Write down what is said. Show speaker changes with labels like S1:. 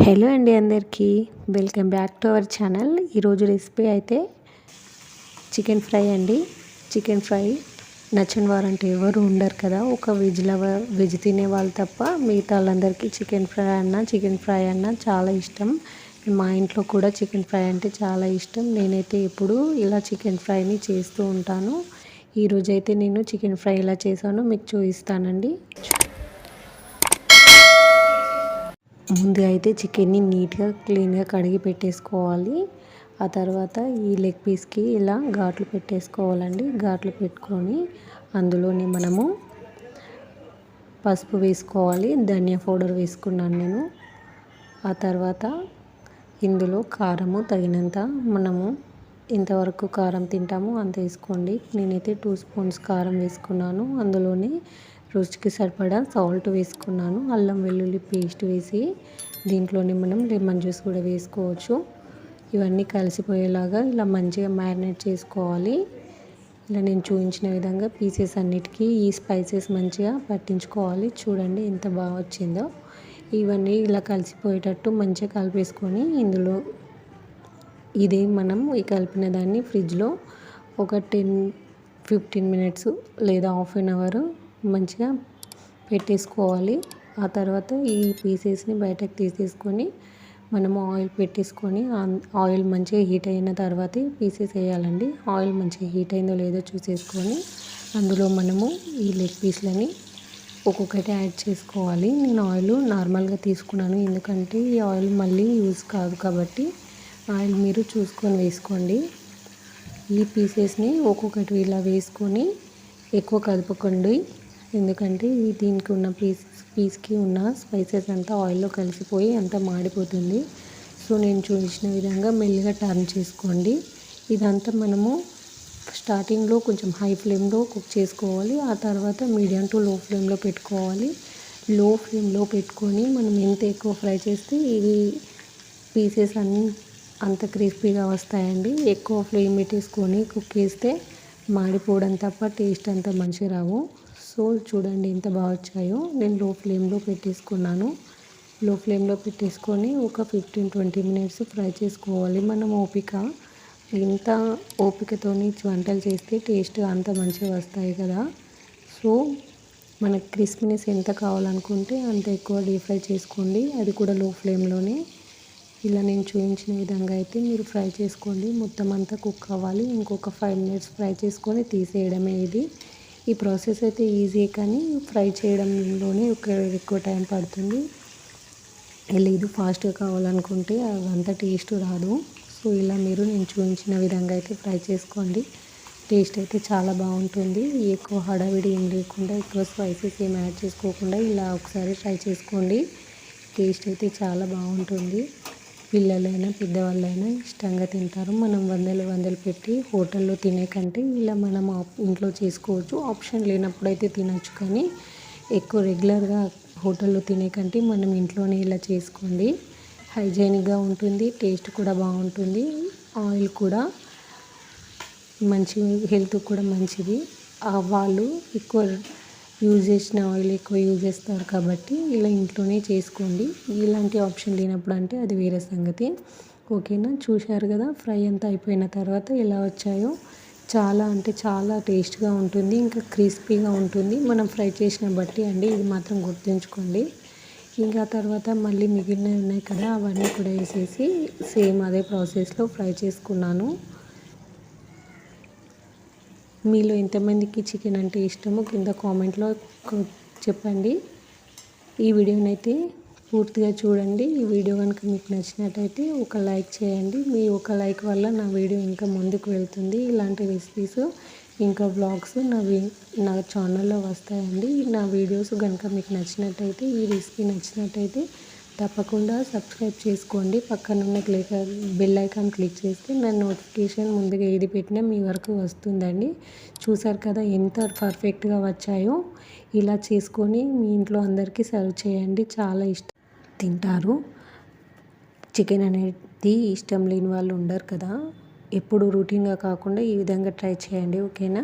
S1: Hello అండి అందరికీ welcome back to our channel. ఈరోజు రెసిపీ అయితే చికెన్ ఫ్రై అండి. చికెన్ ఫ్రై నచ్చని వారంటే ఎవరు ఉండరు కదా. ఒక వెజ్ తినే వాళ్ళు తప్ప మిగతా వాళ్ళందరికీ చికెన్ ఫ్రై అన్నా చాలా ఇష్టం. మా ఇంట్లో కూడా చికెన్ ఫ్రై అంటే చాలా ఇష్టం. నేనైతే ఎప్పుడు ఇలా చికెన్ ఫ్రైని చేస్తూ ఉంటాను. ఈరోజైతే నేను చికెన్ ఫ్రై ఎలా చేశానో మీకు చూపిస్తానండి. ముందుగా అయితే చికెన్ని నీట్గా క్లీన్గా కడిగి పెట్టేసుకోవాలి. ఆ తర్వాత ఈ లెగ్ పీస్కి ఇలా ఘాట్లు పెట్టేసుకోవాలండి. ఘాట్లు పెట్టుకొని అందులోని మనము పసుపు వేసుకోవాలి. ధనియా పౌడర్ వేసుకున్నాను నేను. ఆ తర్వాత ఇందులో కారము తగినంత, మనము ఎంతవరకు కారం తింటామో అంత వేసుకోండి. నేనైతే 2 స్పూన్స్ కారం వేసుకున్నాను. అందులోనే రుచికి సరిపడా సాల్ట్ వేసుకున్నాను. అల్లం వెల్లుల్లి పేస్ట్ వేసి దీంట్లోనే మనం లెమన్ జ్యూస్ కూడా వేసుకోవచ్చు. ఇవన్నీ కలిసిపోయేలాగా ఇలా మంచిగా మ్యారినేట్ చేసుకోవాలి. ఇలా నేను చూపించిన విధంగా పీసెస్ అన్నిటికీ ఈ స్పైసెస్ మంచిగా పట్టించుకోవాలి. చూడండి ఎంత బాగా వచ్చిందో. ఇవన్నీ ఇలా కలిసిపోయేటట్టు మంచిగా కలిపేసుకొని ఇందులో ఇదే మనం ఈ కలిపిన దాన్ని ఫ్రిడ్జ్లో ఒక 10-15 మినిట్స్ లేదా హాఫ్ అన్ అవర్ మంచిగా పెట్టేసుకోవాలి. ఆ తర్వాత ఈ పీసెస్ని బయటకు తీసేసుకొని మనము ఆయిల్ పెట్టేసుకొని ఆయిల్ మంచిగా హీట్ అయిన తర్వాతే పీసెస్ వేయాలండి. ఆయిల్ మంచిగా హీట్ అయిందో లేదో చూసేసుకొని అందులో మనము ఈ లెగ్ పీస్లని ఒక్కొక్కటి యాడ్ చేసుకోవాలి. నేను ఆయిల్ నార్మల్గా తీసుకున్నాను, ఎందుకంటే ఈ ఆయిల్ మళ్ళీ యూజ్ కాదు కాబట్టి ఆయిల్ మీరు చూసుకొని వేసుకోండి. ఈ పీసెస్ని ఒక్కొక్కటి ఇలా వేసుకొని ఎక్కువ కలుపుకోండి, ఎందుకంటే దీనికి ఉన్న పీస్కి ఉన్న స్పైసెస్ అంతా ఆయిల్లో కలిసిపోయి అంతా మాడిపోతుంది. సో నేను చూపించిన విధంగా మెల్లిగా టర్న్ చేసుకోండి. ఇదంతా మనము స్టార్టింగ్లో కొంచెం హై ఫ్లేమ్లో కుక్ చేసుకోవాలి. ఆ తర్వాత మీడియం టు లో ఫ్లేమ్లో పెట్టుకోవాలి. లో ఫ్లేమ్లో పెట్టుకొని మనం ఎంత ఎక్కువ ఫ్రై చేస్తే ఇది పీసెస్ అంత క్రిస్పీగా వస్తాయండి. ఎక్కువ ఫ్లేమ్ పెట్టేసుకొని కుక్ చేస్తే మాడిపోవడం తప్ప టేస్ట్ అంతా మంచిగా రావు. సో చూడండి ఎంత బాగా వచ్చాయో. నేను లో ఫ్లేమ్లో పెట్టేసుకున్నాను. లో ఫ్లేమ్లో పెట్టేసుకొని ఒక 15-20 మినిట్స్ ఫ్రై చేసుకోవాలి. మనం ఎంత ఓపికతోని వంటలు చేస్తే టేస్ట్ అంత మంచిగా వస్తాయి కదా. సో మనకు క్రిస్పీనెస్ ఎంత కావాలనుకుంటే అంత ఎక్కువ డీప్ ఫ్రై చేసుకోండి, అది కూడా లో ఫ్లేమ్లోనే. ఇలా నేను చూపించిన విధంగా అయితే మీరు ఫ్రై చేసుకోండి. మొత్తం అంతా కుక్ అవ్వాలి. ఇంకొక 5 మినిట్స్ ఫ్రై చేసుకొని తీసేయడమే ఇది. ఈ ప్రాసెస్ అయితే ఈజీ, కానీ ఫ్రై చేయడంలోనే ఎక్కువ టైం పడుతుంది. లేదు ఫాస్ట్గా కావాలనుకుంటే అదంతా టేస్ట్ రాదు. సో ఇలా మీరు నేను చూపించిన విధంగా అయితే ఫ్రై చేసుకోండి. టేస్ట్ అయితే చాలా బాగుంటుంది. ఎక్కువ హడావిడి ఏం లేకుండా, ఎక్కువ స్పైసెస్ ఏం యాడ్ చేసుకోకుండా ఇలా ఒకసారి ట్రై చేసుకోండి. టేస్ట్ అయితే చాలా బాగుంటుంది. పిల్లలైనా పెద్దవాళ్ళైనా ఇష్టంగా తింటారు. మనం వందలు పెట్టి హోటల్లో తినే కంటే ఇలా మనం ఇంట్లో చేసుకోవచ్చు. ఆప్షన్ లేనప్పుడు అయితే తినచ్చు, కానీ ఎక్కువ రెగ్యులర్గా హోటల్లో తినే కంటే మనం ఇంట్లోనే ఇలా చేసుకోండి. హైజీనిక్గా ఉంటుంది, టేస్ట్ కూడా బాగుంటుంది. ఆయిల్ కూడా మంచి, హెల్త్ కూడా మంచిది. వాళ్ళు ఎక్కువ యూజ్ చేసిన ఆయిల్ ఎక్కువ యూజ్ చేస్తారు కాబట్టి ఇలా ఇంట్లోనే చేసుకోండి. ఇలాంటి ఆప్షన్ లేనప్పుడు అంటే అది వేరే సంగతి. ఓకేనా, చూశారు కదా ఫ్రై అంతా అయిపోయిన తర్వాత ఎలా వచ్చాయో. చాలా అంటే చాలా టేస్ట్గా ఉంటుంది, ఇంకా క్రిస్పీగా ఉంటుంది. మనం ఫ్రై చేసిన బట్టి అండి, ఇది మాత్రం గుర్తుంచుకోండి. ఇంకా తర్వాత మళ్ళీ మిగిలినవి ఉన్నాయి కదా, అవన్నీ కూడా వేసేసి సేమ్ అదే ప్రాసెస్లో ఫ్రై చేసుకున్నాను. మీలో ఎంతమందికి చికెన్ అంటే ఇష్టమో కింద కామెంట్లో చెప్పండి. ఈ వీడియోనైతే పూర్తిగా చూడండి. ఈ వీడియో కనుక మీకు నచ్చినట్టయితే ఒక లైక్ చేయండి. మీ ఒక లైక్ వల్ల నా వీడియో ఇంకా ముందుకు వెళ్తుంది. ఇలాంటి రెసిపీస్ ఇంకా వ్లాగ్స్ నా ఛానల్లో వస్తాయండి. నా వీడియోస్ కనుక మీకు నచ్చినట్టయితే, ఈ రెసిపీ నచ్చినట్టయితే తప్పకుండా సబ్స్క్రైబ్ చేసుకోండి. పక్కనున్న బెల్ ఐకాన్ క్లిక్ చేస్తే నా నోటిఫికేషన్ ముందుగా ఏది పెట్టినా మీ వరకు వస్తుందండి. చూసారు కదా ఎంత పర్ఫెక్ట్గా వచ్చాయో. ఇలా చేసుకొని మీ ఇంట్లో అందరికీ సర్వ్ చేయండి, చాలా తింటారు. చికెన్ అనేది ఇష్టం లేని వాళ్ళు ఉండరు కదా. ఎప్పుడు రొటీన్గా కాకుండా ఈ విధంగా ట్రై చేయండి. ఓకేనా.